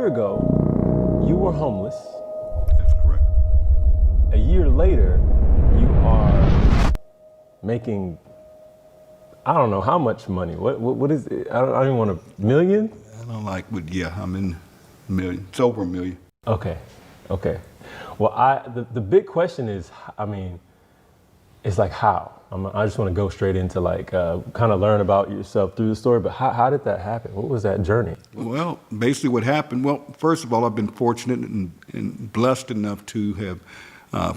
year ago, you were homeless. That's correct. A year later, you are making, I don't know how much money. What is it? I don't even want a million? I don't like, but yeah, I'm in a million. It's over $1 million. Okay. Well, the big question is, it's like how? I just want to go straight into kind of learn about yourself through the story, but how did that happen? What was that journey? Well, basically what happened, first of all, I've been fortunate and blessed enough to have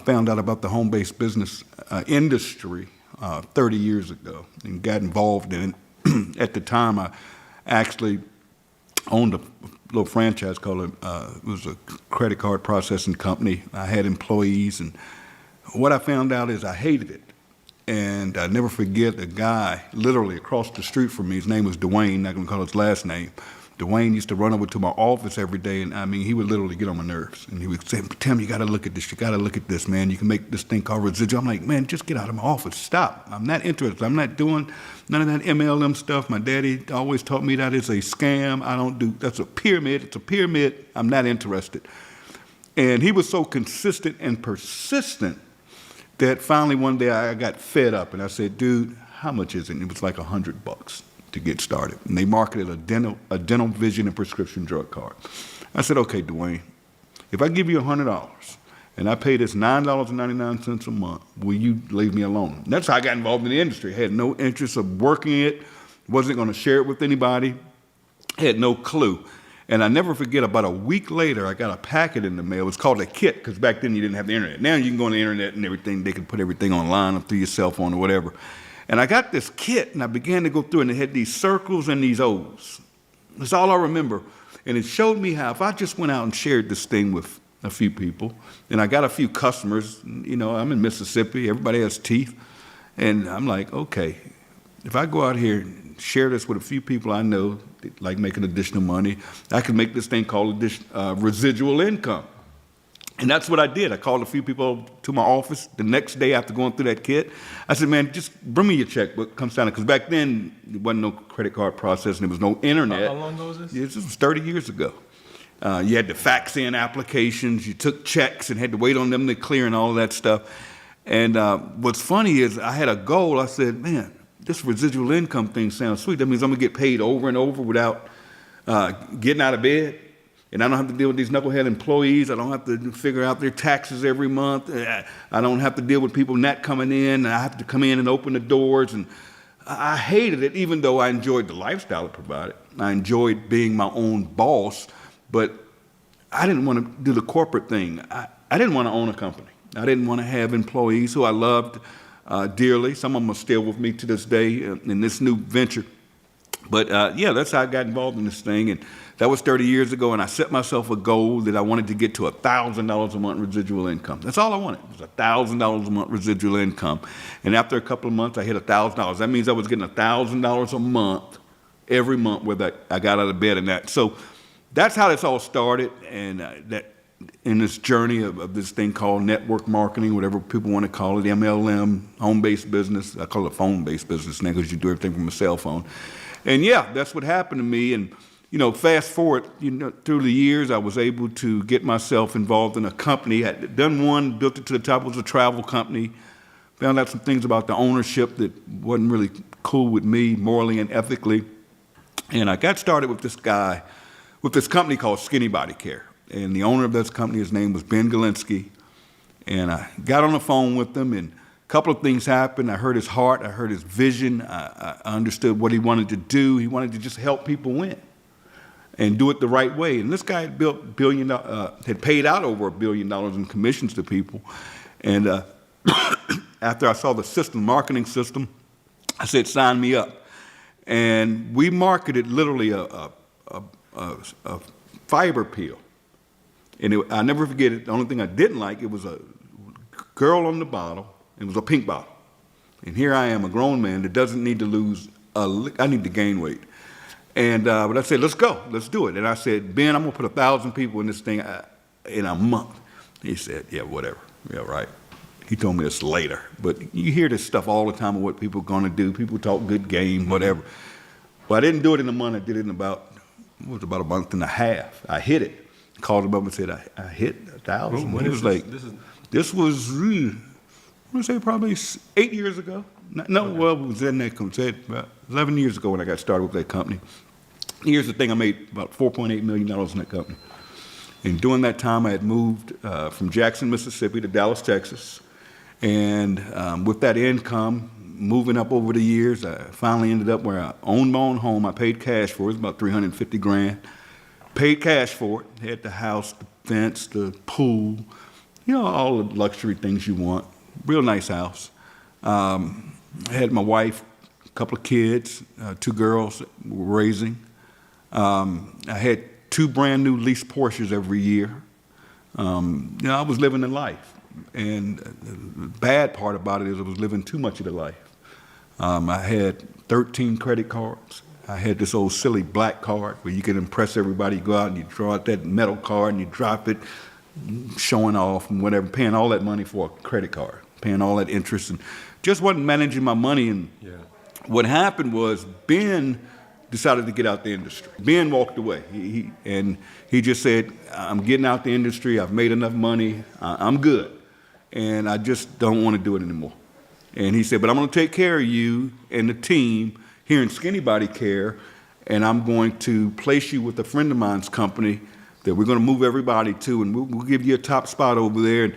found out about the home-based business industry 30 years ago and got involved in it. At the time, I actually owned a little franchise called, it was a credit card processing company. I had employees, and what I found out is I hated it. And I never forget a guy literally across the street from me. His name was Dwayne, not gonna call his last name. Dwayne used to run over to my office every day, and he would literally get on my nerves. And he would say, Tim, you gotta look at this, man. You can make this thing called residual. I'm like, man, just get out of my office, stop. I'm not interested. I'm not doing none of that MLM stuff. My daddy always taught me that it's a scam. That's a pyramid, it's a pyramid. I'm not interested. And he was so consistent and persistent that finally one day I got fed up and I said, dude, how much is it? And it was like $100 to get started. And they marketed a dental vision and prescription drug card. I said, okay, Dwayne, if I give you $100 and I pay this $9.99 a month, will you leave me alone? And that's how I got involved in the industry. I had no interest of working it, wasn't gonna share it with anybody, had no clue. And I never forget, about a week later, I got a packet in the mail. It was called a kit, because back then you didn't have the internet. Now you can go on the internet and everything. They can put everything online or through your cell phone or whatever. And I got this kit, and I began to go through, and it had these circles and these O's. That's all I remember. And it showed me how if I just went out and shared this thing with a few people, and I got a few customers, I'm in Mississippi, everybody has teeth. And I'm like, okay, if I go out here and share this with a few people I know, like making additional money, I can make this thing called residual income. And that's what I did. I called a few people to my office the next day after going through that kit. I said, man, just bring me your checkbook, come sign it. Because back then, there wasn't no credit card processing, there was no internet. How long ago was this? This was 30 years ago. You had to fax in applications, you took checks and had to wait on them to clear and all of that stuff. And what's funny is I had a goal. I said, man, this residual income thing sounds sweet. That means I'm gonna get paid over and over without getting out of bed. And I don't have to deal with these knucklehead employees. I don't have to figure out their taxes every month. I don't have to deal with people not coming in. I have to come in and open the doors. And I hated it, even though I enjoyed the lifestyle it provided. I enjoyed being my own boss, but I didn't want to do the corporate thing. I didn't want to own a company. I didn't want to have employees who I loved dearly. Some of them are still with me to this day in this new venture. But yeah, that's how I got involved in this thing. And that was 30 years ago. And I set myself a goal that I wanted to get to $1,000 a month residual income. That's all I wanted, was $1,000 a month residual income. And after a couple of months, I hit $1,000. That means I was getting $1,000 a month every month whether I got out of bed and that. So that's how this all started. And that in this journey of this thing called network marketing, whatever people want to call it, MLM, home-based business. I call it phone-based business now because you do everything from a cell phone. And yeah, that's what happened to me. And fast forward, through the years, I was able to get myself involved in a company. I had done one, built it to the top. It was a travel company. Found out some things about the ownership that wasn't really cool with me morally and ethically. And I got started with this guy, with this company called Skinny Body Care. And the owner of this company, his name was Ben Galinsky. And I got on the phone with him, and a couple of things happened. I heard his heart, I heard his vision. I understood what he wanted to do. He wanted to just help people win and do it the right way. And this guy had had paid out over $1 billion in commissions to people. And after I saw the system, marketing system, I said, sign me up. And we marketed literally a fiber peel. And I never forget it. The only thing I didn't like, it was a girl on the bottle. It was a pink bottle. And here I am, a grown man that doesn't need to lose I need to gain weight. And but I said, let's go, let's do it. And I said, Ben, I'm gonna put 1,000 people in this thing in a month. He said, yeah, whatever, yeah, right. He told me this later. But you hear this stuff all the time of what people are gonna do. People talk good game, whatever. But I didn't do it in a month, I did it in about it was about a month and a half. I hit it. Called him up and said, I hit 1,000. When He was is like, this? this was, I want to say probably 8 years ago. No, Okay. well, it was in that company, about 11 years ago when I got started with that company. Here's the thing, I made about $4.8 million in that company. And during that time, I had moved from Jackson, Mississippi to Dallas, Texas. And with that income, moving up over the years, I finally ended up where I owned my own home. I paid cash for it. It was about $350,000. Paid cash for it. Had the house, the fence, the pool, all the luxury things you want. Real nice house. I had my wife, a couple of kids, 2 girls we were raising. I had 2 brand new leased Porsches every year. I was living the life. And the bad part about it is I was living too much of the life. I had 13 credit cards. I had this old silly black card where you can impress everybody. You go out and you draw out that metal card and you drop it, showing off and whatever, paying all that money for a credit card, paying all that interest, and just wasn't managing my money. And what happened was Ben decided to get out the industry. Ben walked away. He just said, I'm getting out the industry. I've made enough money. I'm good. And I just don't want to do it anymore. And he said, but I'm going to take care of you and the team here in Skinny Body Care, and I'm going to place you with a friend of mine's company that we're going to move everybody to, and we'll give you a top spot over there. And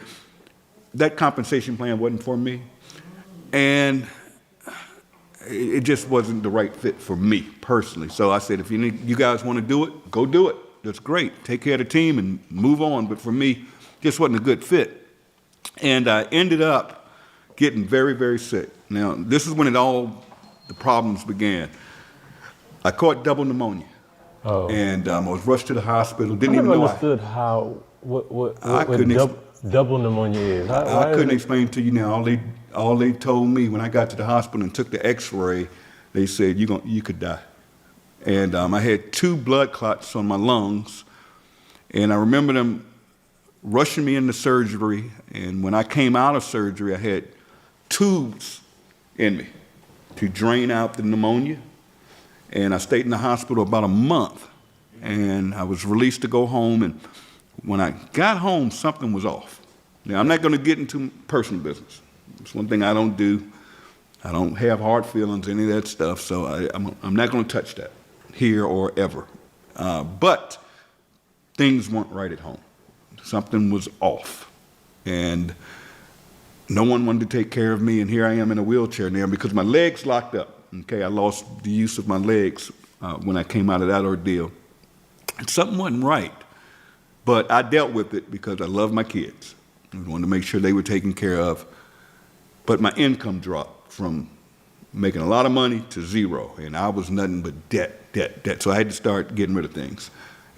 that compensation plan wasn't for me. And it just wasn't the right fit for me personally. So I said, if you guys want to do it, go do it. That's great. Take care of the team and move on. But for me, just wasn't a good fit. And I ended up getting very, very sick. Now, this is when the problems began. I caught double pneumonia. Oh. And I was rushed to the hospital. I Didn't never even know understood what double pneumonia is. I couldn't explain to you now. All they told me when I got to the hospital and took the X-ray, they said you could die. And I had 2 blood clots on my lungs, and I remember them rushing me into surgery. And when I came out of surgery, I had tubes in me to drain out the pneumonia. And I stayed in the hospital about a month, and I was released to go home. And when I got home, something was off. Now, I'm not going to get into personal business. It's one thing I don't do. I don't have hard feelings, any of that stuff, so I'm not going to touch that here or ever. But things weren't right at home. Something was off. And no one wanted to take care of me, and here I am in a wheelchair now because my legs locked up. Okay, I lost the use of my legs when I came out of that ordeal. And something wasn't right, but I dealt with it because I love my kids. I wanted to make sure they were taken care of. But my income dropped from making a lot of money to zero, and I was nothing but debt. So I had to start getting rid of things.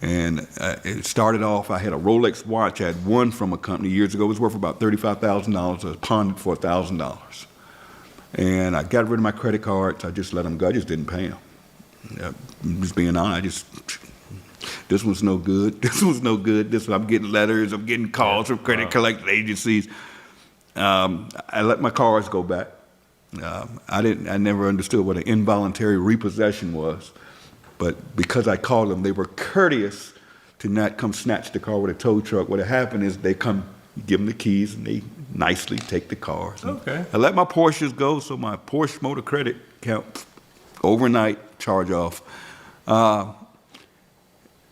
And it started off, I had a Rolex watch I had won from a company years ago. It was worth about $35,000. I pawned it for $1,000. And I got rid of my credit cards. I just let them go. I just didn't pay them. I'm just being honest. This was no good. This was no good. I'm getting letters. I'm getting calls from credit collecting agencies. I let my cars go back. I never understood what an involuntary repossession was. But because I called them, they were courteous to not come snatch the car with a tow truck. What had happened is they come, give them the keys, and they nicely take the cars. Okay. I let my Porsches go, so my Porsche motor credit account overnight charge off.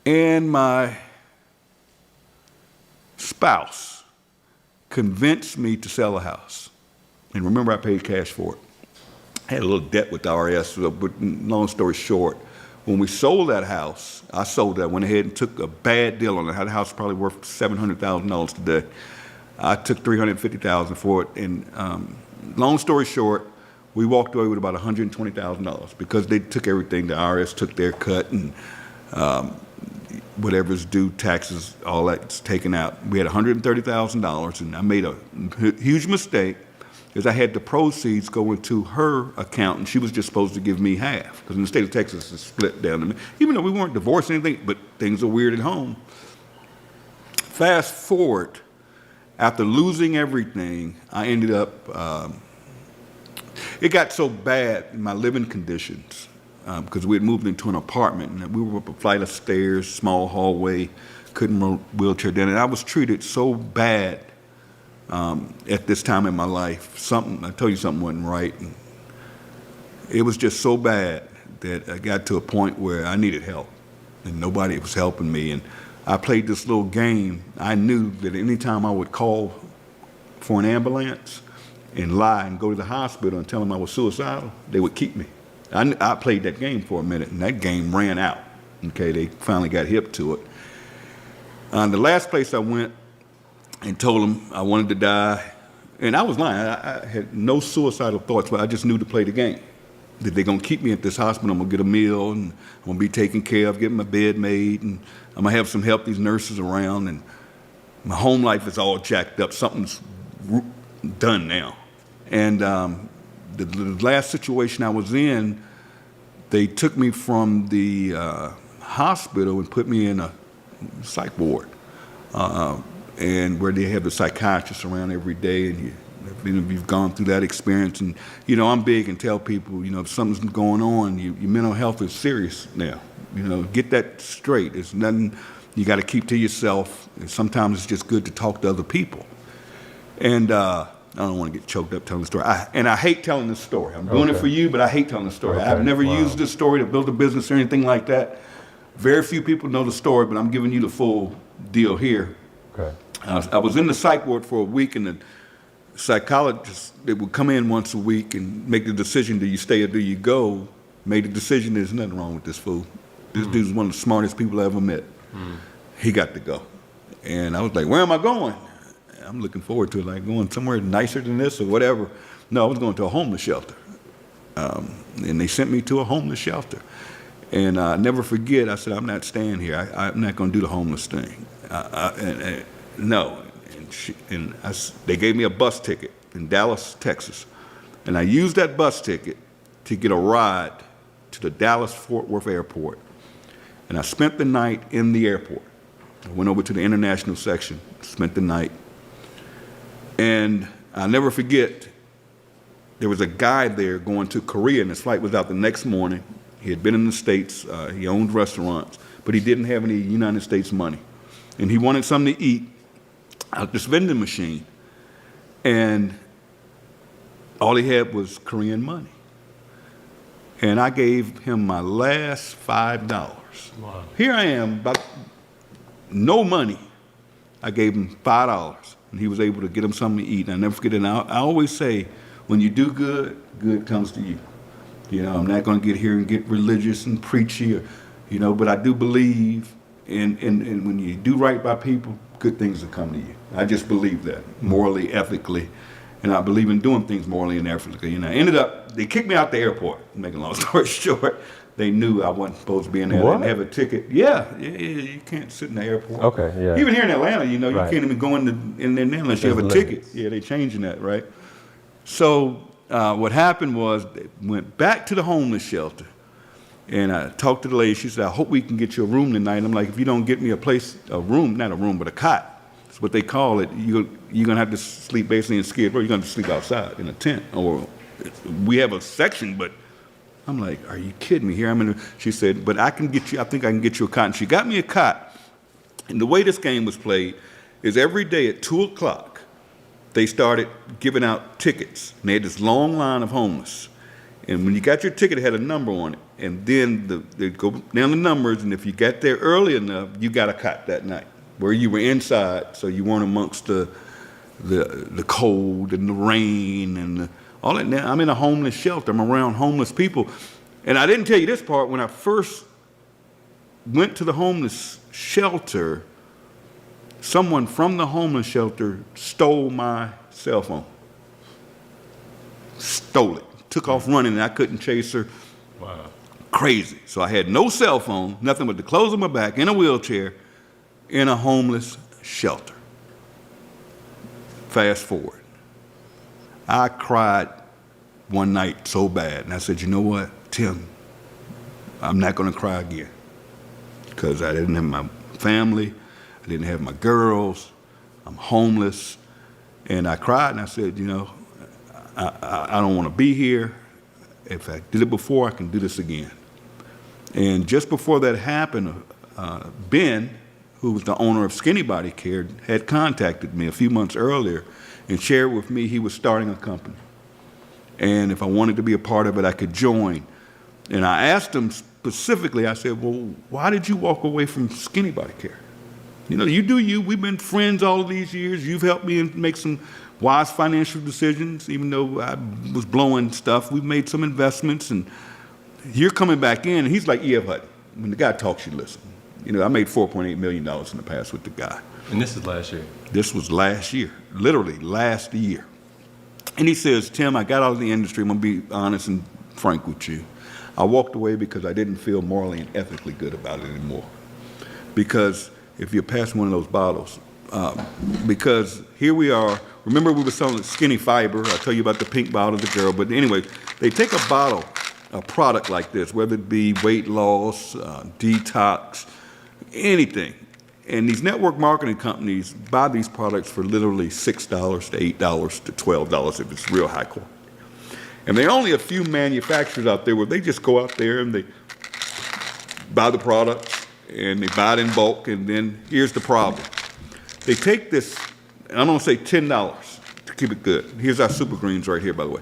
And my spouse convinced me to sell a house. And remember, I paid cash for it. I had a little debt with the RS, but long story short, when we sold that house, I went ahead and took a bad deal on it. The house was probably worth $700,000 today. I took $350,000 for it, and long story short, we walked away with about $120,000 because they took everything. The IRS took their cut, and whatever's due, taxes, all that's taken out. We had $130,000, and I made a huge mistake because I had the proceeds go into her account, and she was just supposed to give me half because in the state of Texas, it's split down to me. Even though we weren't divorced or anything, but things are weird at home. Fast forward. After losing everything, I ended up, it got so bad in my living conditions because we had moved into an apartment, and we were up a flight of stairs, small hallway, couldn't wheelchair down, and I was treated so bad at this time in my life. I told you something wasn't right. And it was just so bad that I got to a point where I needed help, and nobody was helping me. And I played this little game. I knew that any time I would call for an ambulance and lie and go to the hospital and tell them I was suicidal, they would keep me. I played that game for a minute, and that game ran out. Okay, they finally got hip to it. The last place I went and told them I wanted to die, and I was lying. I had no suicidal thoughts, but I just knew to play the game. That they're going to keep me at this hospital, I'm going to get a meal, and I'm going to be taken care of, getting my bed made, and I'm going to have some help, these nurses around, and my home life is all jacked up. Something's done now. And the last situation I was in, they took me from the hospital and put me in a psych ward, and where they have the psychiatrists around every day, and you've gone through that experience. And I'm big and tell people, if something's going on, your mental health is serious now. Get that straight. It's nothing you got to keep to yourself. And sometimes it's just good to talk to other people. And I don't want to get choked up telling the story. I hate telling this story. I'm doing it for you, but I hate telling the story. Okay. I've never used this story to build a business or anything like that. Very few people know the story, but I'm giving you the full deal here. Okay. I was in the psych ward for a week, and the psychologist that would come in once a week and make the decision, do you stay or do you go, made the decision, there's nothing wrong with this fool. This dude's one of the smartest people I ever met. He got to go. And I was like, where am I going? I'm looking forward to it, like going somewhere nicer than this or whatever. No, I was going to a homeless shelter. And they sent me to a homeless shelter. And I never forget, I said, I'm not staying here. I'm not going to do the homeless thing. No. They gave me a bus ticket in Dallas, Texas. And I used that bus ticket to get a ride to the Dallas-Fort Worth airport. And I spent the night in the airport. I went over to the international section, spent the night. And I'll never forget, there was a guy there going to Korea, and his flight was out the next morning. He had been in the States. He owned restaurants, but he didn't have any United States money. And he wanted something to eat out this vending machine. And all he had was Korean money. And I gave him my last $5. Wow. Here I am, about no money. I gave him $5, and he was able to get him something to eat. And I never forget it. And I always say, when you do good, good comes to you. I'm not going to get here and get religious and preachy, but I do believe in when you do right by people, good things will come to you. I just believe that, morally, ethically, and I believe in doing things morally and ethically. And I ended up, they kicked me out the airport, making a long story short. They knew I wasn't supposed to be in there. What? I didn't have a ticket. Yeah, you can't sit in the airport. Okay, yeah. Even here in Atlanta, you Right. can't even go in there unless you have a There's ticket. limits. Yeah, they're changing that, right? So what happened was they went back to the homeless shelter, and I talked to the lady. She said, I hope we can get you a room tonight. I'm like, if you don't get me a room, not a room, but a cot, that's what they call it, you're going to have to sleep basically in Skid Row. You're going to sleep outside in a tent. Or we have a section, but I'm like, are you kidding me? Here she said, but I think I can get you a cot. And she got me a cot. And the way this game was played is every day at 2 o'clock, they started giving out tickets. And they had this long line of homeless. And when you got your ticket, it had a number on it. And then they go down the numbers, and if you got there early enough, you got a cot that night, where you were inside, so you weren't amongst the cold and the rain and all that. Now I'm in a homeless shelter. I'm around homeless people. And I didn't tell you this part. When I first went to the homeless shelter, someone from the homeless shelter stole my cell phone. Stole it. Took off running, and I couldn't chase her. Wow. Crazy. So I had no cell phone, nothing but the clothes on my back, in a wheelchair, in a homeless shelter. Fast forward. I cried one night so bad, and I said, you know what, Tim, I'm not going to cry again, because I didn't have my family, I didn't have my girls, I'm homeless. And I cried, and I said, I don't want to be here. If I did it before, I can do this again. And just before that happened, Ben, who was the owner of Skinny Body Care, had contacted me a few months earlier and shared with me he was starting a company. And if I wanted to be a part of it, I could join. And I asked him specifically, I said, well, why did you walk away from Skinny Body Care? You know, you do you. We've been friends all of these years. You've helped me make some wise financial decisions, even though I was blowing stuff. We've made some investments, and you're coming back in. And he's like E.F. Hutton. When the guy talks, you listen. You know, I made $4.8 million in the past with the guy. And this is last year? This was last year, literally last year. And he says, Tim, I got out of the industry. I'm going to be honest and frank with you. I walked away because I didn't feel morally and ethically good about it anymore. Because if you're passing one of those bottles, because here we are. Remember we were selling Skinny Fiber. I'll tell you about the pink bottle, the girl. But anyway, they take a bottle, a product like this, whether it be weight loss, detox, anything. And these network marketing companies buy these products for literally $6 to $8 to $12 if it's real high quality. And there are only a few manufacturers out there where they just go out there and they buy the products and they buy it in bulk, and then here's the problem. They take this, and I'm gonna say $10 to keep it good. Here's our Super Greens right here, by the way.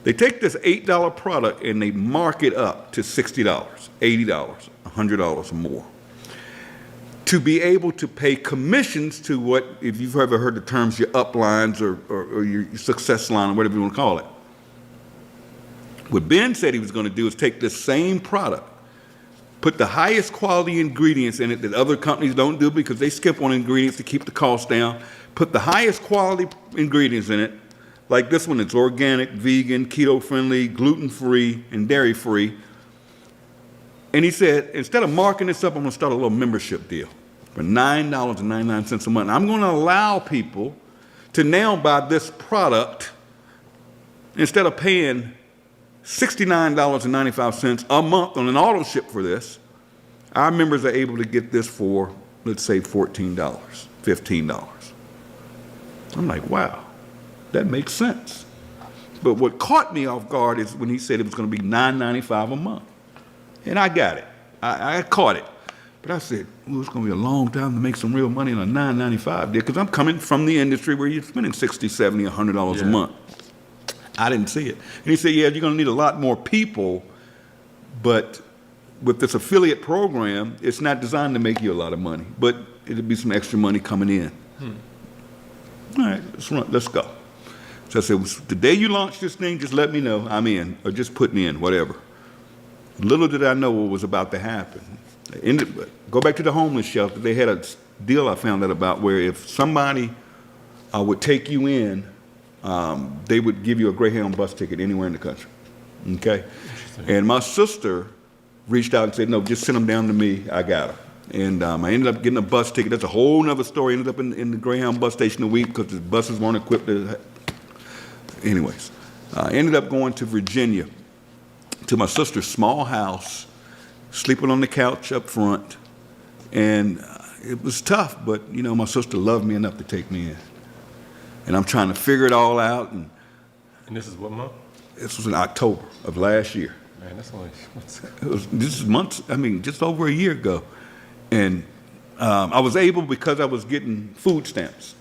They take this $8 product and they mark it up to $60, $80, $100 or more, to be able to pay commissions to what, if you've ever heard the terms, your uplines or your success line or whatever you want to call it. What Ben said he was going to do is take this same product, put the highest quality ingredients in it that other companies don't do because they skip on ingredients to keep the cost down, put the highest quality ingredients in it, like this one, it's organic, vegan, keto-friendly, gluten-free, and dairy-free. And he said, instead of marking this up, I'm going to start a little membership deal for $9.99 a month. I'm going to allow people to now buy this product instead of paying $69.95 a month on an auto ship for this. Our members are able to get this for, let's say, $14, $15. I'm like, wow, that makes sense. But what caught me off guard is when he said it was going to be $9.95 a month. And I got it. I caught it. But I said, well, it's going to be a long time to make some real money on a $9.95 deal, because I'm coming from the industry where you're spending $60, $70, $100 a month. I didn't see it. And he said, yeah, you're going to need a lot more people, but with this affiliate program, it's not designed to make you a lot of money, but it'll be some extra money coming in. All right, let's go. So I said, the day you launch this thing, just let me know. I'm in, or just put me in, whatever. Little did I know what was about to happen. Go back to the homeless shelter. They had a deal I found out about where if somebody would take you in, they would give you a Greyhound bus ticket anywhere in the country. Okay? And my sister reached out and said, no, just send them down to me. I got them. And I ended up getting a bus ticket. That's a whole nother story. Ended up in the Greyhound bus station a week because the buses weren't equipped. Anyways, I ended up going to Virginia to my sister's small house, sleeping on the couch up front. And it was tough, but, you know, my sister loved me enough to take me in. And I'm trying to figure it all out. And this is what month? This was in October of last year. Man, that's only this is months, I mean, just over a year ago. And I was able, because I was getting food stamps.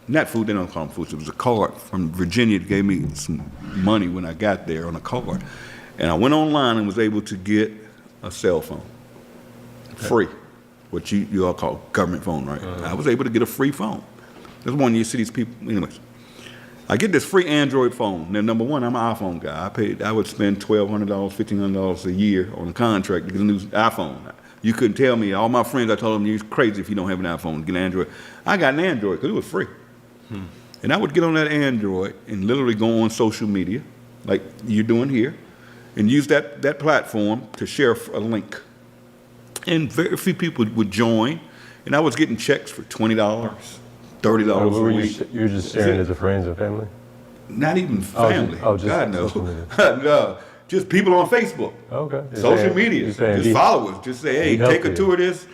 Not food, they don't call them food. It was a card from Virginia that gave me some money when I got there on a card. And I went online and was able to get a cell phone, free, what you all call government phone, right? I was able to get a free phone. This one you see these people, anyways. I get this free Android phone. Now, number one, I'm an iPhone guy. I would spend $1,200, $1,500 a year on a contract to get a new iPhone. You couldn't tell me, all my friends, I told them, you're crazy if you don't have an iPhone, get an Android. I got an Android because it was free. And I would get on that Android and literally go on social media, like you're doing here, and use that platform to share a link. And very few people would join, and I was getting checks for $20, $30 a week. You were just sharing it to friends and family? Not even family. Just God, no. No. Just people on Facebook. Okay. Social media. Just followers. Just say, hey, take a tour of this,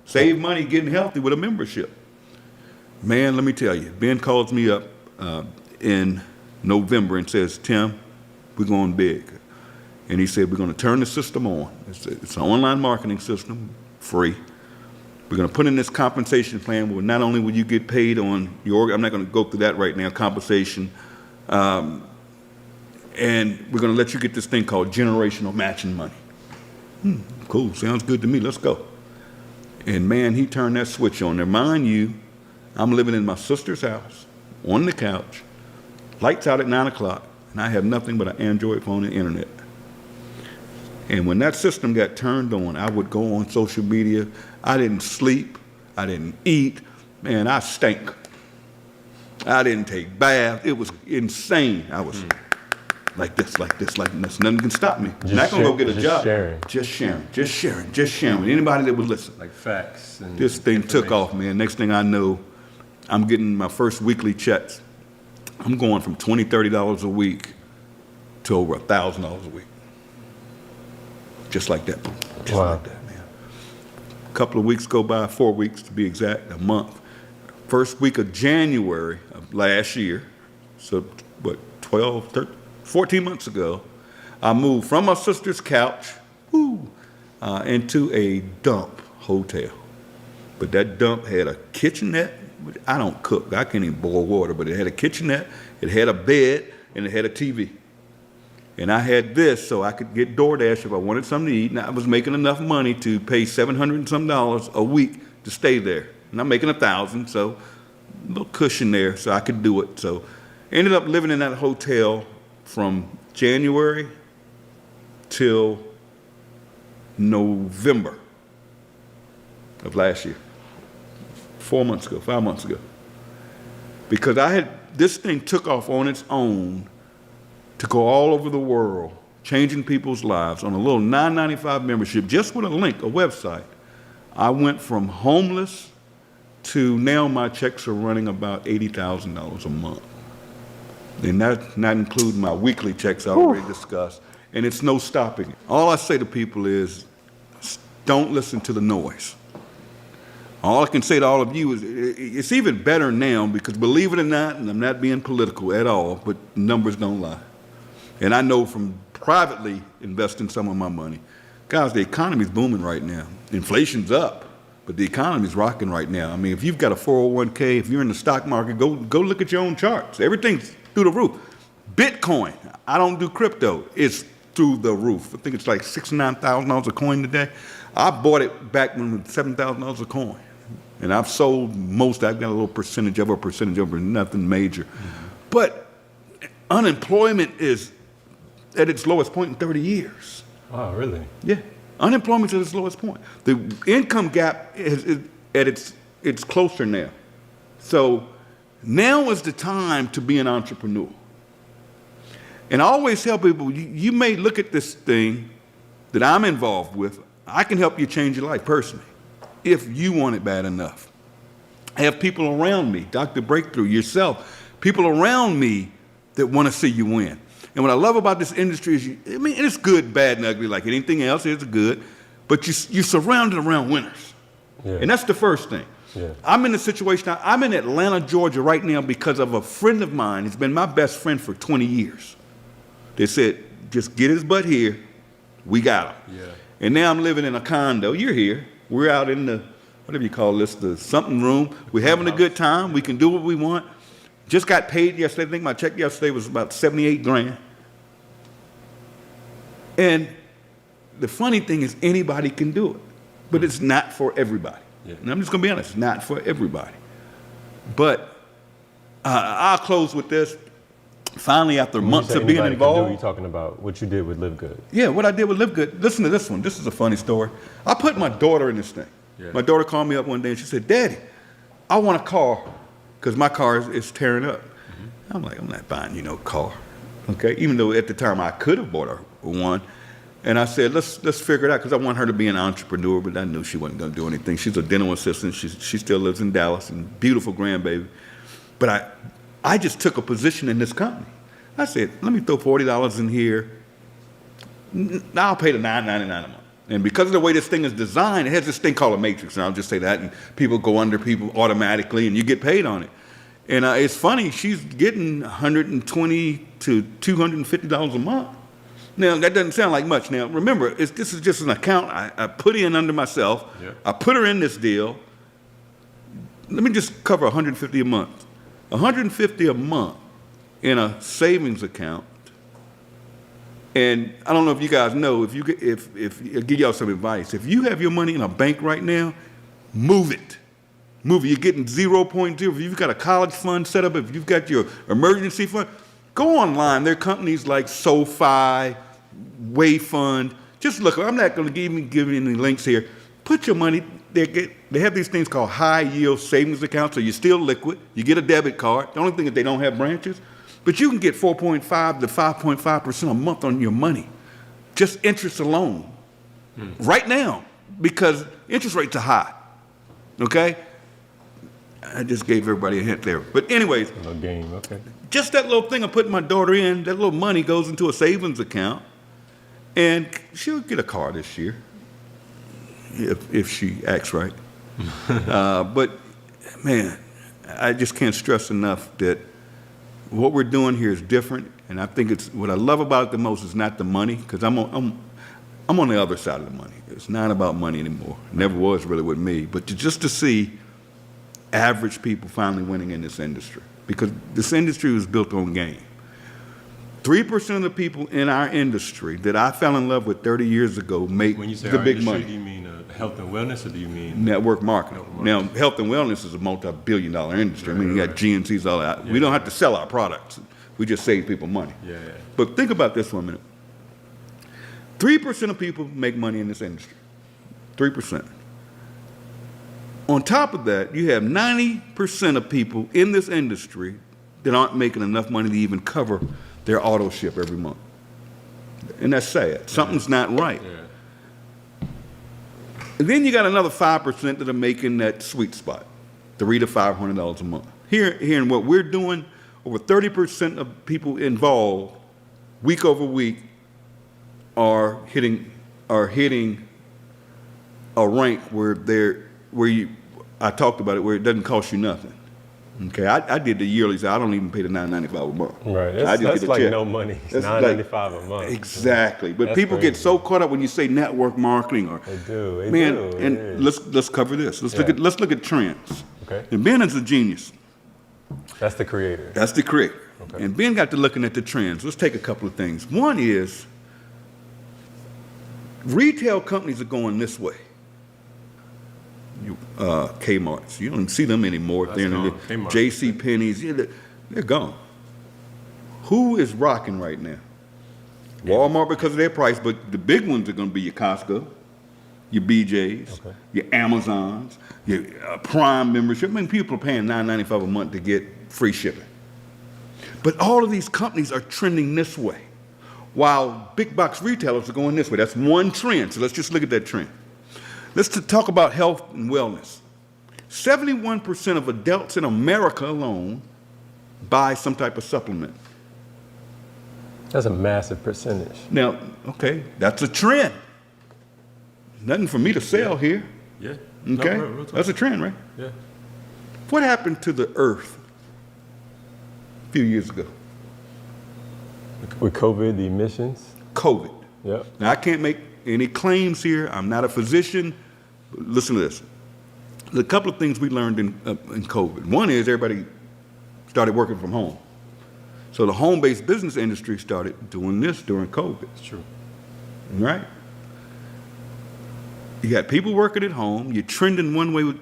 save money, getting healthy with a membership. Man, let me tell you, Ben calls me up in November and says, Tim, we're going big. And he said, we're going to turn the system on. It's an online marketing system, free. We're going to put in this compensation plan where not only will you get paid on your, I'm not going to go through that right now, compensation, and we're going to let you get this thing called generational matching money. Cool, sounds good to me, let's go. And man, he turned that switch on there. Mind you, I'm living in my sister's house, on the couch, lights out at 9 o'clock, and I have nothing but an Android phone and internet. And when that system got turned on, I would go on social media. I didn't sleep. I didn't eat. Man, I stank. I didn't take baths. It was insane. I was like this. Nothing can stop me. I'm not going to go get a job. Just sharing with anybody that would listen. Like facts. And this thing took off, man. Next thing I know, I'm getting my first weekly checks. I'm going from $20, $30 a week to over $1,000 a week. Just like that. Just like that, man. A couple of weeks go by, 4 weeks to be exact, a month. First week of January of last year, so what, 12, 13, 14 months ago, I moved from my sister's couch into a dump hotel. But that dump had a kitchenette. I don't cook. I can't even boil water, but it had a kitchenette, it had a bed, and it had a TV. And I had this so I could get DoorDash if I wanted something to eat. And I was making enough money to pay $700 and some a week to stay there. And I'm making $1,000, so a little cushion there so I could do it. So I ended up living in that hotel from January till November of last year. 5 months ago. Because this thing took off on its own to go all over the world, changing people's lives on a little $9.95 membership, just with a link, a website. I went from homeless to now my checks are running about $80,000 a month. And that's not including my weekly checks I already discussed. And it's no stopping it. All I say to people is, don't listen to the noise. All I can say to all of you is, it's even better now because believe it or not, and I'm not being political at all, but numbers don't lie. And I know from privately investing some of my money, guys, the economy's booming right now. Inflation's up, but the economy's rocking right now. I mean, if you've got a 401k, if you're in the stock market, go look at your own charts. Everything's through the roof. Bitcoin, I don't do crypto. It's through the roof. I think it's like $69,000 a coin today. I bought it back when it was $7,000 a coin. And I've sold most. I've got a little percentage of it, nothing major. But unemployment is at its lowest point in 30 years. Wow, really? Yeah. Unemployment's at its lowest point. The income gap is at it's closer now. So now is the time to be an entrepreneur. And I always tell people, you may look at this thing that I'm involved with. I can help you change your life personally, if you want it bad enough. I have people around me, Dr. Breakthrough, yourself, people around me that want to see you win. And what I love about this industry is, it's good, bad, and ugly like anything else. It's good, but you're surrounded around winners. Yeah. And that's the first thing. Yeah. I'm in a situation, I'm in Atlanta, Georgia right now because of a friend of mine. He's been my best friend for 20 years. They said, just get his butt here. We got him. Yeah. And now I'm living in a condo. You're here. We're out in the, whatever you call this, the something room. We're having a good time. We can do what we want. Just got paid yesterday. I think my check yesterday was about 78 grand. And the funny thing is anybody can do it, but it's not for everybody. Yeah. And I'm just going to be honest, it's not for everybody. But I'll close with this. Finally, after months of being involved. You're talking about what you did with Livegood. Yeah, what I did with Livegood. Listen to this one. This is a funny story. I put my daughter in this thing. Yeah. My daughter called me up one day and she said, Daddy, I want a car because my car is tearing up. Mm-hmm. I'm like, I'm not buying you no car. Okay, even though at the time I could have bought her one. And I said, let's figure it out because I want her to be an entrepreneur, but I knew she wasn't going to do anything. She's a dental assistant. She still lives in Dallas, and beautiful grandbaby. But I just took a position in this company. I said, let me throw $40 in here. Now I'll pay the $9.99 a month. And because of the way this thing is designed, it has this thing called a matrix, and I'll just say that, and people go under people automatically, and you get paid on it. And it's funny, she's getting $120 to $250 a month. Now, that doesn't sound like much. Now, remember, this is just an account I put in under myself. Yep. I put her in this deal. Let me just cover $150 a month. $150 a month in a savings account. And I don't know if you guys know, if I'll give y'all some advice. If you have your money in a bank right now, move it. Move it. You're getting 0.0. If you've got a college fund set up, if you've got your emergency fund, go online. There are companies like SoFi, Wayfund. Just look. I'm not going to give you any links here. Put your money. They have these things called high yield savings accounts, so you're still liquid. You get a debit card. The only thing is they don't have branches. But you can get 4.5 to 5.5% a month on your money, just interest alone, right now, because interest rates are high. Okay? I just gave everybody a hint there. But anyways, No game. Okay. just that little thing I put my daughter in, that little money goes into a savings account, and she'll get a car this year if she acts right. But man, I just can't stress enough that what we're doing here is different, and I think it's what I love about it the most is not the money, because I'm on the other side of the money. It's not about money anymore. It never was really with me, but just to see average people finally winning in this industry, because this industry was built on game. 3% of the people in our industry that I fell in love with 30 years ago make When you say the our big industry, money. do you mean health and wellness, or do you mean Network marketing. Now, health and wellness is a multi-billion-dollar industry. I mean, you got GNCs, all that. We don't have to sell our products. We just save people money. Yeah. But think about this for a minute. 3% of people make money in this industry. 3%. On top of that, you have 90% of people in this industry that aren't making enough money to even cover their auto ship every month. And that's sad. Something's not right. Yeah. And then you got another 5% that are making that sweet spot, $300 to $500 a month. Here in what we're doing, over 30% of people involved, week over week, are hitting a rank I talked about it, where it doesn't cost you nothing. Okay, I did the yearly, so I don't even pay the $9.95 a month. Right. I just That's get a like check. no money. It's That's $9.95 a month. Exactly. But That's people get crazy. so caught up when you say network marketing or They do. man, It and is. let's cover this. Let's look at trends. Okay. And Ben is a genius. That's the creator. That's the creator. Okay. And Ben got to looking at the trends. Let's take a couple of things. One is retail companies are going this way. Kmart's, you don't see them anymore. That's They're in the gone. Kmart. J.C. Penney's, they're gone. Who is rocking right now? Walmart because of their price, but the big ones are going to be your Costco, your BJ's, Okay. your Amazons, your Prime membership. I mean, people are paying $9.95 a month to get free shipping. But all of these companies are trending this way, while big box retailers are going this way. That's one trend. So let's just look at that trend. Let's talk about health and wellness. 71% of adults in America alone buy some type of supplement. That's a massive percentage. Now, okay, that's a trend. Nothing for me to sell here. Yeah. Okay, No, real talk. that's a trend, right? Yeah. What happened to the earth a few years ago? With COVID, the emissions. COVID. Yep. Now, I can't make any claims here. I'm not a physician. But listen to this. There's a couple of things we learned in COVID. One is everybody started working from home. So the home-based business industry started doing this during COVID. It's true. Right? You got people working at home. You're trending one way.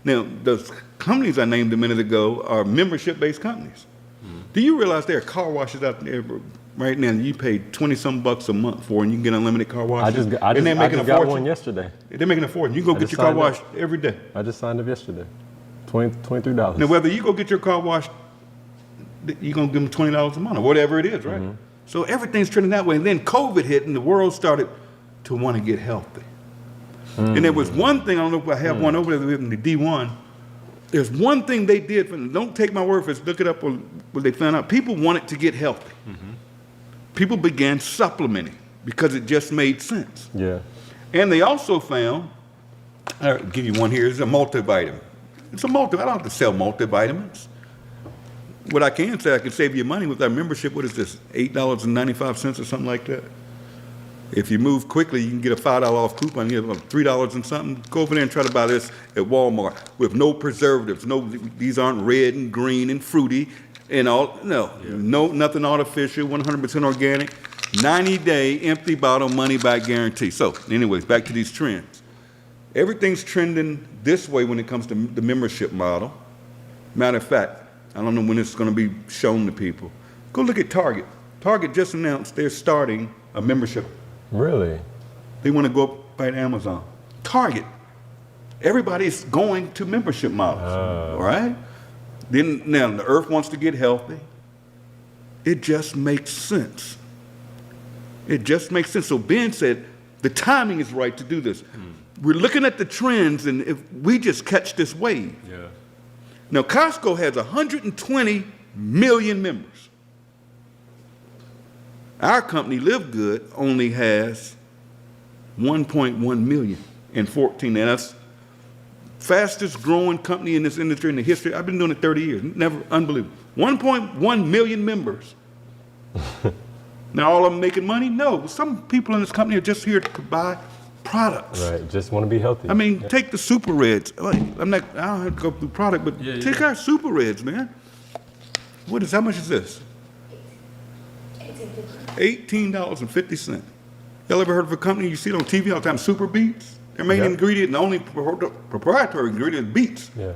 Now, those companies I named a minute ago are membership-based companies. Do you realize there are car washes out there right now you pay $20-some bucks a month for, and you can get unlimited car washes? I And they're making a got fortune. one yesterday. They're making a fortune. You can go I get just your car signed up. washed every day. I just signed up yesterday. $23. Now, whether you go get your car washed, you're going to give them $20 a month or whatever it is, right? Mm-hmm. So everything's trending that way. And then COVID hit, and the world started to want to get healthy. And there was one thing, I don't know if I have one over there in the D1. There's one thing they did. Don't take my word for it. Look it up what they found out. People wanted to get healthy. People began supplementing because it just made sense. Yeah. And they also found, I'll give you one here, it's a multivitamin. It's a multivitamin. I don't have to sell multivitamins. What I can say, I can save you money with our membership. What is this, $8.95 or something like that? If you move quickly, you can get a $5 off coupon. You get $3 and something. Go over there and try to buy this at Walmart with no preservatives. No, these aren't red and green and fruity and all. No, nothing artificial. 100% organic. 90-day empty bottle money back guarantee. So, anyways, back to these trends. Everything's trending this way when it comes to the membership model. Matter of fact, I don't know when it's going to be shown to people. Go look at Target. Target just announced they're starting a membership. Really? They want to go up by Amazon. Target. Everybody's going to membership models, all right? Then now the earth wants to get healthy. It just makes sense. It just makes sense. So Ben said the timing is right to do this. We're looking at the trends, and if we just catch this wave. Yeah. Now Costco has 120 million members. Our company, Livegood, only has 1.1 million in 14. And that's fastest growing company in this industry in the history. I've been doing it 30 years. Never, unbelievable. 1.1 million members. Now, all of them making money? No. Some people in this company are just here to buy products. Right. Just want to be healthy. I mean, take the Super Reds. I don't have to go through product, but take our Super Reds, man. How much is this? $18.50. Y'all ever heard of a company you see it on TV all the time, Super Beets? Their main ingredient and the only proprietary ingredient is beets. Yeah.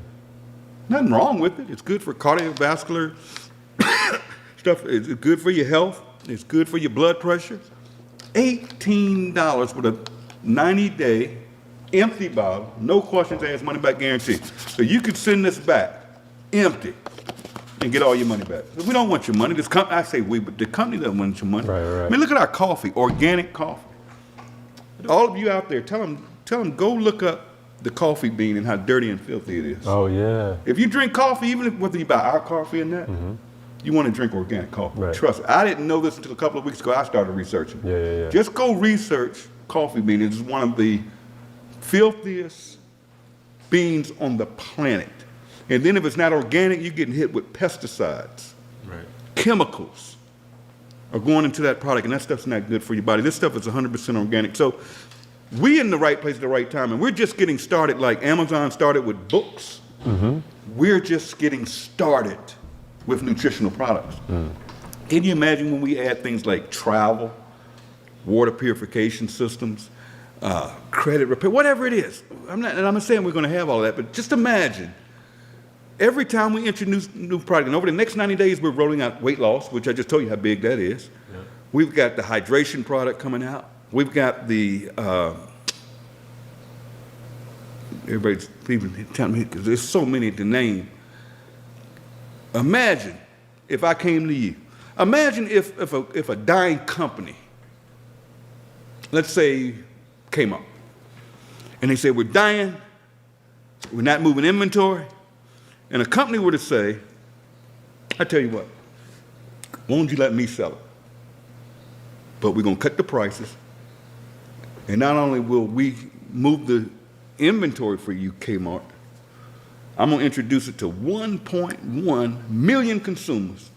Nothing wrong with it. It's good for cardiovascular stuff. It's good for your health. It's good for your blood pressure. $18 with a 90-day empty bottle, no questions asked, money back guarantee. So you could send this back empty and get all your money back. We don't want your money. This company, I say we, but the company doesn't want your money. Right. I mean, look at our coffee, organic coffee. All of you out there, tell them, go look up the coffee bean and how dirty and filthy it is. Oh, yeah. If you drink coffee, even whether you buy our coffee or not, you want to drink organic coffee. Right. Trust me. I didn't know this until a couple of weeks ago. I started researching. Yeah. Just go research coffee bean. It's one of the filthiest beans on the planet. And then if it's not organic, you're getting hit with pesticides. Right. Chemicals are going into that product, and that stuff's not good for your body. This stuff is 100% organic. So we're in the right place at the right time, and we're just getting started like Amazon started with books. We're just getting started with nutritional products. Can you imagine when we add things like travel, water purification systems, credit repair, whatever it is? I'm not saying we're going to have all that, but just imagine every time we introduce new product, and over the next 90 days, we're rolling out weight loss, which I just told you how big that is. Yeah. We've got the hydration product coming out. We've got the, everybody's even telling me, because there's so many to name. Imagine if I came to you. Imagine if a dying company, let's say, came up, and they said, we're dying, we're not moving inventory, and a company were to say, I tell you what, why don't you let me sell it? But we're going to cut the prices, and not only will we move the inventory for you, Kmart, I'm going to introduce it to 1.1 million consumers,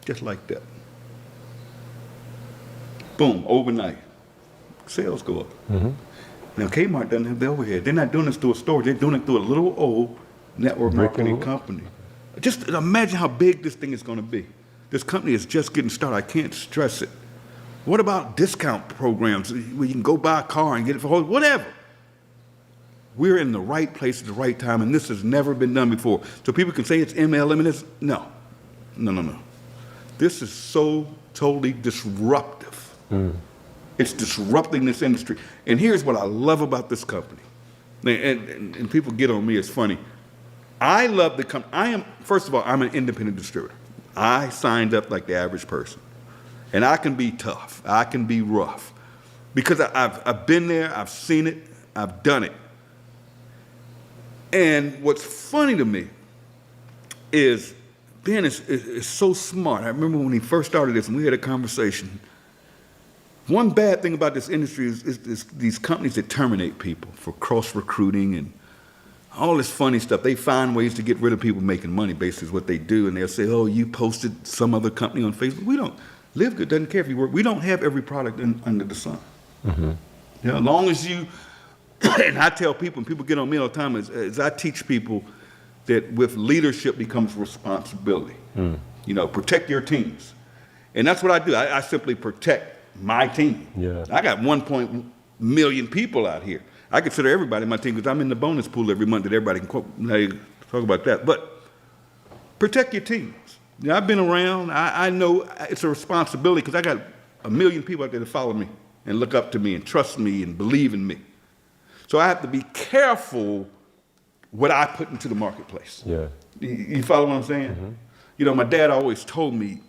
just like that. Boom, overnight. Sales go up. Now, Kmart doesn't have the overhead. They're not doing this through a store. They're doing it through a little old network marketing company. Just imagine how big this thing is going to be. This company is just getting started. I can't stress it. What about discount programs where you can go buy a car and get it for whatever? We're in the right place at the right time, and this has never been done before. So people can say it's MLM, and it's no. This is so totally disruptive. It's disrupting this industry. And here's what I love about this company. And people get on me, it's funny. I love the company. First of all, I'm an independent distributor. I signed up like the average person. And I can be tough. I can be rough. Because I've been there, I've seen it, I've done it. And what's funny to me is Ben is so smart. I remember when he first started this and we had a conversation. One bad thing about this industry is these companies that terminate people for cross-recruiting and all this funny stuff. They find ways to get rid of people making money, basically is what they do. And they'll say, oh, you posted some other company on Facebook. We don't. Livegood doesn't care if you work. We don't have every product under the sun. You know, as long as you, and I tell people, and people get on me all the time, is I teach people that with leadership becomes responsibility. You know, protect your teams. And that's what I do. I simply protect my team. Yeah. I got 1 million people out here. I consider everybody my team because I'm in the bonus pool every month that everybody can quote. Now you talk about that. But protect your teams. You know, I've been around. I know it's a responsibility because I got 1 million people out there that follow me and look up to me and trust me and believe in me. So I have to be careful what I put into the marketplace. Yeah. You follow what I'm saying? You know, my dad always told me,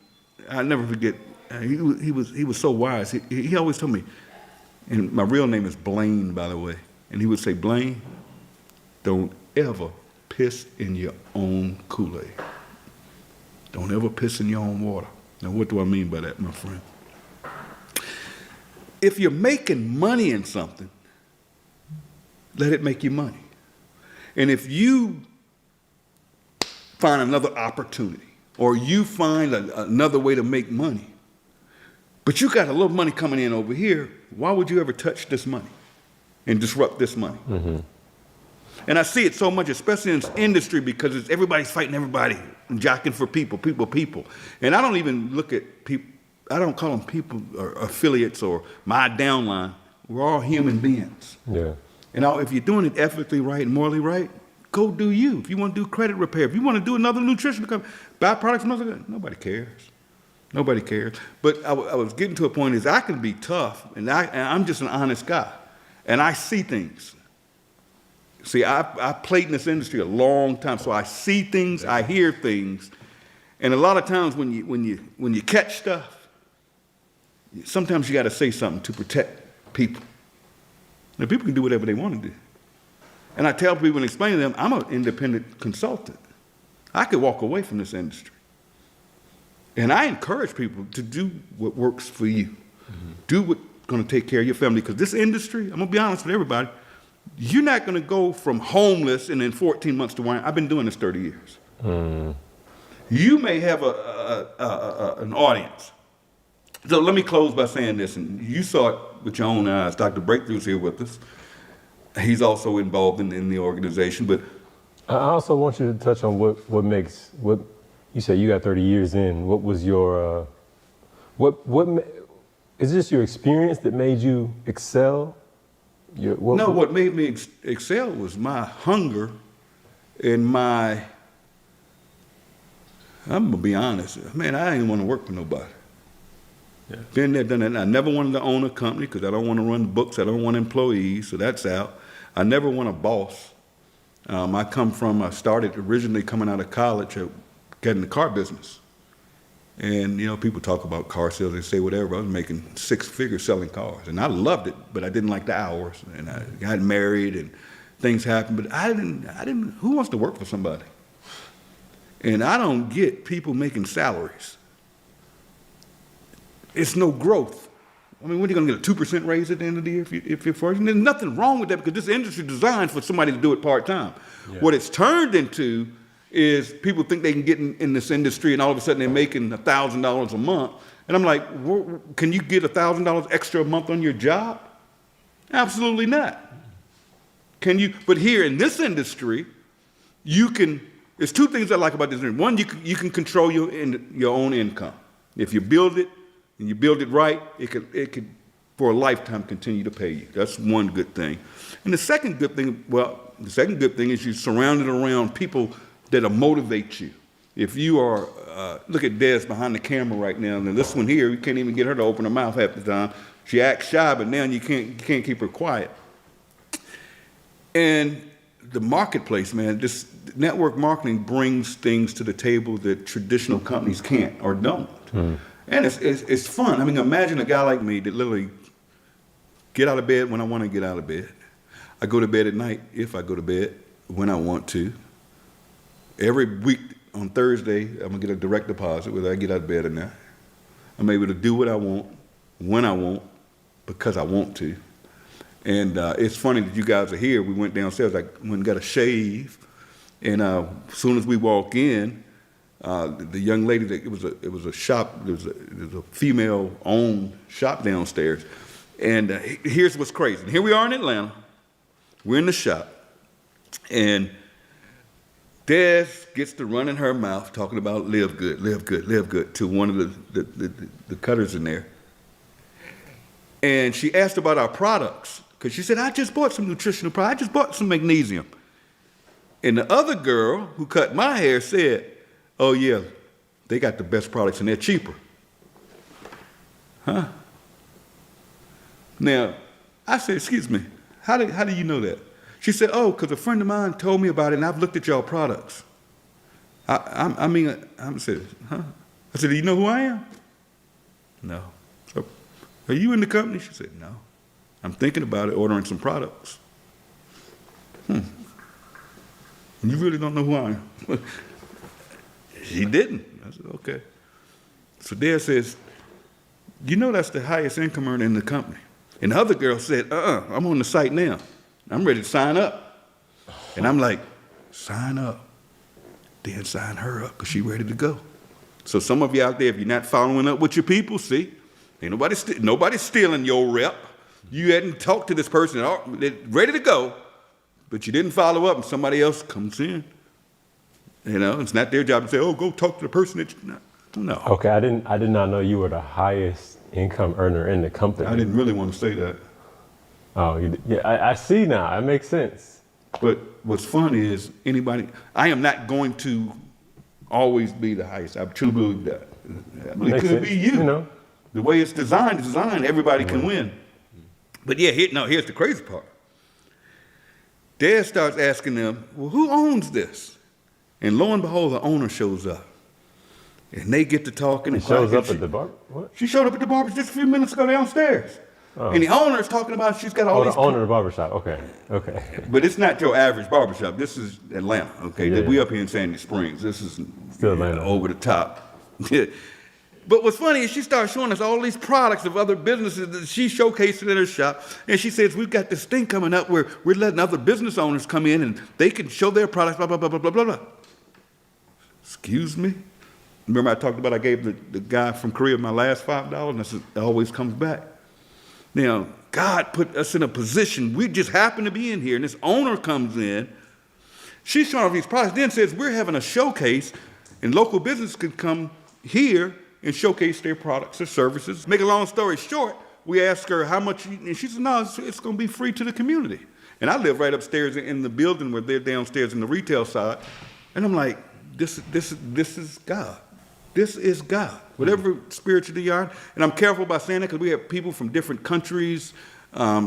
I'll never forget, he was so wise. He always told me, and my real name is Blaine, by the way, and he would say, Blaine, don't ever piss in your own Kool-Aid. Don't ever piss in your own water. Now, what do I mean by that, my friend? If you're making money in something, let it make you money. And if you find another opportunity or you find another way to make money, but you got a little money coming in over here, why would you ever touch this money and disrupt this money? And I see it so much, especially in this industry, because everybody's fighting everybody and jockeying for people. And I don't even look at people, I don't call them people or affiliates or my downline. We're all human beings. Yeah. And if you're doing it ethically right and morally right, go do you. If you want to do credit repair, if you want to do another nutrition company, buy products from other, nobody cares. Nobody cares. But I was getting to a point is I can be tough, and I'm just an honest guy, and I see things. See, I played in this industry a long time, so I see things, I hear things, and a lot of times when you catch stuff, sometimes you got to say something to protect people. Now, people can do whatever they want to do. And I tell people and explain to them, I'm an independent consultant. I could walk away from this industry. And I encourage people to do what works for you. Do what's going to take care of your family. Because this industry, I'm going to be honest with everybody, you're not going to go from homeless and in 14 months to wine. I've been doing this 30 years. You may have an audience. So let me close by saying this, and you saw it with your own eyes. Dr. Breakthrough's here with us. He's also involved in the organization, but I also want you to touch on what makes, what you said you got 30 years in. What was your, is this your experience that made you excel? What made me excel was my hunger and I'm gonna be honest, man, I didn't want to work for nobody. Yeah. Been there, done that. And I never wanted to own a company because I don't want to run books. I don't want employees, so that's out. I never want a boss. I started originally coming out of college getting the car business. And, you know, people talk about car sales, they say whatever. I was making 6 figures selling cars. And I loved it, but I didn't like the hours. And I got married and things happened, but I didn't, who wants to work for somebody? And I don't get people making salaries. It's no growth. I mean, when are you going to get a 2% raise at the end of the year if you're first? And there's nothing wrong with that because this industry is designed for somebody to do it part-time. Yeah. What it's turned into is people think they can get in this industry and all of a sudden they're making $1,000 a month. And I'm like, can you get $1,000 extra a month on your job? Absolutely not. Can you? But here in this industry, you can, there's 2 things I like about this industry. One, you can control your own income. If you build it, and you build it right, it could for a lifetime continue to pay you. That's one good thing. And the second good thing is you're surrounded around people that'll motivate you. If you are, look at Des behind the camera right now, and this one here, you can't even get her to open her mouth half the time. She acts shy, but now you can't keep her quiet. And the marketplace, man, this network marketing brings things to the table that traditional companies can't or don't. And it's fun. I mean, imagine a guy like me that literally get out of bed when I want to get out of bed. I go to bed at night if I go to bed when I want to. Every week on Thursday, I'm going to get a direct deposit whether I get out of bed or not. I'm able to do what I want, when I want, because I want to. And it's funny that you guys are here. We went downstairs, I went and got a shave. And as soon as we walk in, the young lady, it was a shop, there was a female-owned shop downstairs. And here's what's crazy. Here we are in Atlanta. We're in the shop. And Des gets to running her mouth talking about live good to one of the cutters in there. And she asked about our products because she said, I just bought some nutritional products. I just bought some magnesium. And the other girl who cut my hair said, oh yeah, they got the best products and they're cheaper. Huh? Now, I said, excuse me, how do you know that? She said, oh, because a friend of mine told me about it and I've looked at y'all products. I said, huh? I said, do you know who I am? No. Are you in the company? She said, no. I'm thinking about it, ordering some products. You really don't know who I am? She didn't. I said, okay. So Dad says, you know that's the highest income earner in the company. And the other girl said, I'm on the site now. I'm ready to sign up. And I'm like, sign up. Then sign her up because she's ready to go. So some of you out there, if you're not following up with your people, see, ain't nobody's stealing your rep. You hadn't talked to this person, they're ready to go, but you didn't follow up and somebody else comes in. You know, it's not their job to say, oh, go talk to the person that you no. Okay, I did not know you were the highest income earner in the company. I didn't really want to say that. Oh, I see now. It makes sense. But what's funny is I am not going to always be the highest. I truly believe that. It could be you. Know. The way it's designed, everybody can win. But yeah, here's the crazy part. Dad starts asking them, well, who owns this? And lo and behold, the owner shows up. And they get to talking. He shows up at the bar? What? She showed up at the barber just a few minutes ago downstairs. Oh. And the owner is talking about she's got all these... the owner of the barbershop. Okay. But it's not your average barbershop. This is Atlanta, okay? Yeah. We up here in Sandy Springs. This is still Atlanta. Over the top. But what's funny is she starts showing us all these products of other businesses that she showcased in her shop. And she says, we've got this thing coming up where we're letting other business owners come in and they can show their products, blah, blah, blah, blah, blah, blah, blah. Excuse me? Remember I talked about I gave the guy from Korea my last $5 and I said, it always comes back. Now, God put us in a position, we just happen to be in here, and this owner comes in, she's showing off these products, then says we're having a showcase, and local business can come here and showcase their products or services. Make a long story short, we asked her how much, and she said, no, it's going to be free to the community. And I live right upstairs in the building where they're downstairs in the retail side, and I'm like, this is God. This is God, whatever spiritually you are. And I'm careful about saying that because we have people from different countries,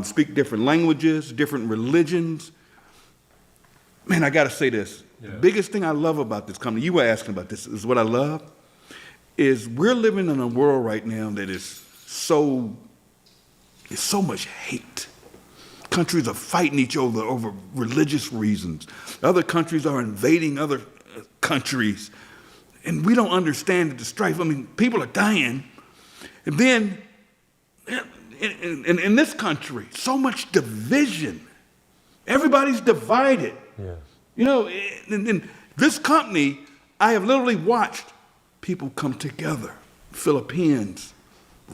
speak different languages, different religions. Man, I got to say this. Yeah. The biggest thing I love about this company, you were asking about this, is what I love, is we're living in a world right now that is so much hate. Countries are fighting each other over religious reasons. Other countries are invading other countries. And we don't understand the strife. I mean, people are dying. And then, in this country, so much division. Everybody's divided. Yeah. You know, in this company, I have literally watched people come together. Philippines,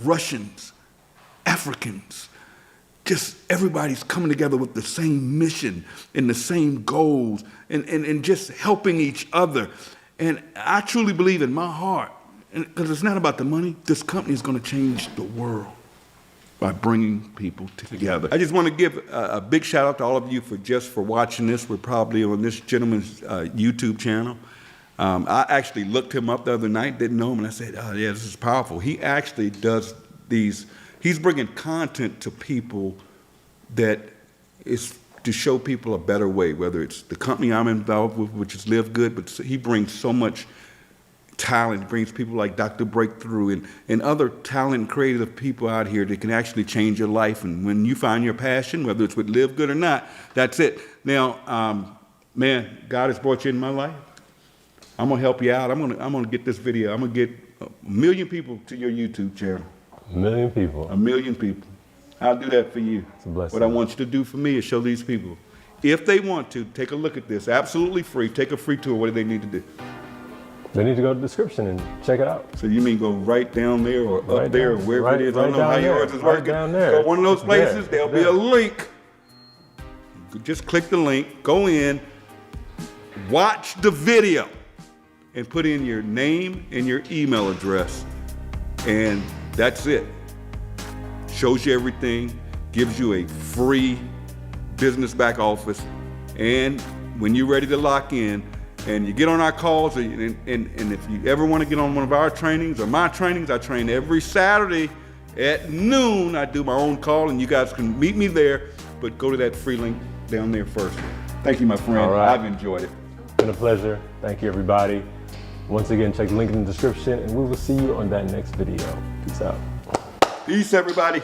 Russians, Africans. Just everybody's coming together with the same mission and the same goals and just helping each other. And I truly believe in my heart, because it's not about the money, this company is going to change the world by bringing people together. I just want to give a big shout out to all of you for watching this. We're probably on this gentleman's YouTube channel. I actually looked him up the other night, didn't know him, and I said, oh yeah, this is powerful. He actually does he's bringing content to people that is to show people a better way, whether it's the company I'm involved with, which is Live Good, but he brings so much talent, brings people like Dr. Breakthrough and other talented, creative people out here that can actually change your life. And when you find your passion, whether it's with Live Good or not, that's it. Now, man, God has brought you in my life. I'm gonna help you out. I'm gonna get this video. I'm gonna get 1 million people to your YouTube channel. 1 million people. 1 million people. I'll do that for you. It's a blessing. What I want you to do for me is show these people, if they want to, take a look at this, absolutely free. Take a free tour. What do they need to do? They need to go to the description and check it out. So you mean go right down there or Right up there or down- wherever right- it is? I right don't know how down there. yours is Right working. down there. So one of those It's there. places, there'll It's be a there. link. Just click the link, go in, watch the video, and put in your name and your email address. And that's it. Shows you everything, gives you a free business back office. And when you're ready to lock in, and you get on our calls, and if you ever want to get on one of our trainings or my trainings, I train every Saturday at noon. I do my own call, and you guys can meet me there, but go to that free link down there first. Thank you, my friend. All right. I've enjoyed it. Been a pleasure. Thank you, everybody. Once again, check the link in the description, and we will see you on that next video. Peace out. Peace, everybody.